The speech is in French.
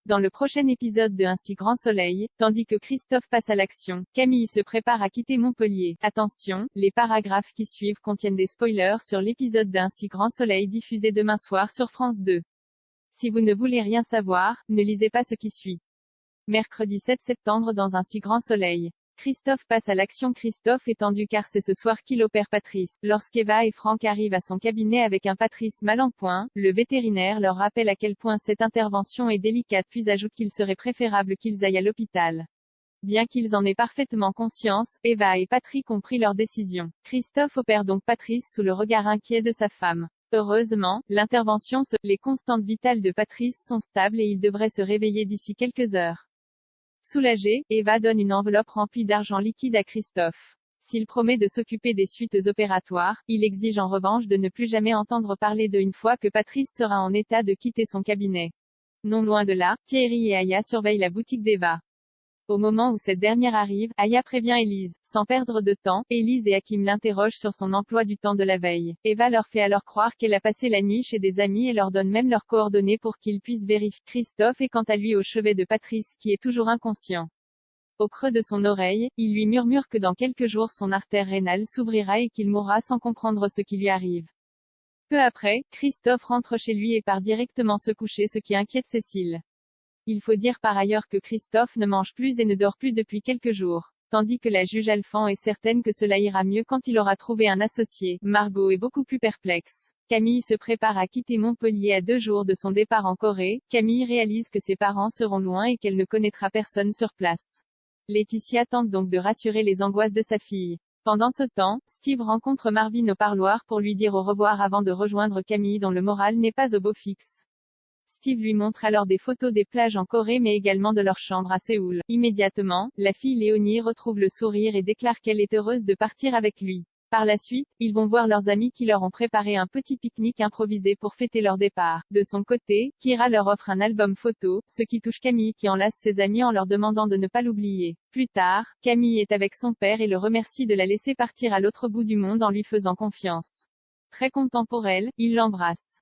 Dans le prochain épisode de Un si grand soleil, tandis que Christophe passe à l'action, Camille se prépare à quitter Montpellier. Attention, les paragraphes qui suivent contiennent des spoilers sur l'épisode d'Un si grand soleil diffusé demain soir sur France 2. Si vous ne voulez rien savoir, ne lisez pas ce qui suit. Mercredi 7 septembre dans Un si grand soleil. Christophe passe à l'action. Christophe est tendu car c'est ce soir qu'il opère Patrice. Lorsqu'Eva et Franck arrivent à son cabinet avec un Patrice mal en point, le vétérinaire leur rappelle à quel point cette intervention est délicate puis ajoute qu'il serait préférable qu'ils aillent à l'hôpital. Bien qu'ils en aient parfaitement conscience, Eva et Patrick ont pris leur décision. Christophe opère donc Patrice sous le regard inquiet de sa femme. Heureusement, les constantes vitales de Patrice sont stables et il devrait se réveiller d'ici quelques heures. Soulagée, Eva donne une enveloppe remplie d'argent liquide à Christophe. S'il promet de s'occuper des suites opératoires, il exige en revanche de ne plus jamais entendre parler d'eux une fois que Patrice sera en état de quitter son cabinet. Non loin de là, Thierry et Aya surveillent la boutique d'Eva. Au moment où cette dernière arrive, Aya prévient Élise. Sans perdre de temps, Élise et Hakim l'interrogent sur son emploi du temps de la veille. Eva leur fait alors croire qu'elle a passé la nuit chez des amis et leur donne même leurs coordonnées pour qu'ils puissent vérifier. Christophe est quant à lui au chevet de Patrice qui est toujours inconscient. Au creux de son oreille, il lui murmure que dans quelques jours son artère rénale s'ouvrira et qu'il mourra sans comprendre ce qui lui arrive. Peu après, Christophe rentre chez lui et part directement se coucher, ce qui inquiète Cécile. Il faut dire par ailleurs que Christophe ne mange plus et ne dort plus depuis quelques jours. Tandis que la juge Alphand est certaine que cela ira mieux quand il aura trouvé un associé, Margot est beaucoup plus perplexe. Camille se prépare à quitter Montpellier à 2 jours de son départ en Corée. Camille réalise que ses parents seront loin et qu'elle ne connaîtra personne sur place. Laetitia tente donc de rassurer les angoisses de sa fille. Pendant ce temps, Steve rencontre Marvin au parloir pour lui dire au revoir avant de rejoindre Camille dont le moral n'est pas au beau fixe. Steve lui montre alors des photos des plages en Corée mais également de leur chambre à Séoul. Immédiatement, la fille Léonie retrouve le sourire et déclare qu'elle est heureuse de partir avec lui. Par la suite, ils vont voir leurs amis qui leur ont préparé un petit pique-nique improvisé pour fêter leur départ. De son côté, Kira leur offre un album photo, ce qui touche Camille qui enlace ses amis en leur demandant de ne pas l'oublier. Plus tard, Camille est avec son père et le remercie de la laisser partir à l'autre bout du monde en lui faisant confiance. Très content pour elle, il l'embrasse.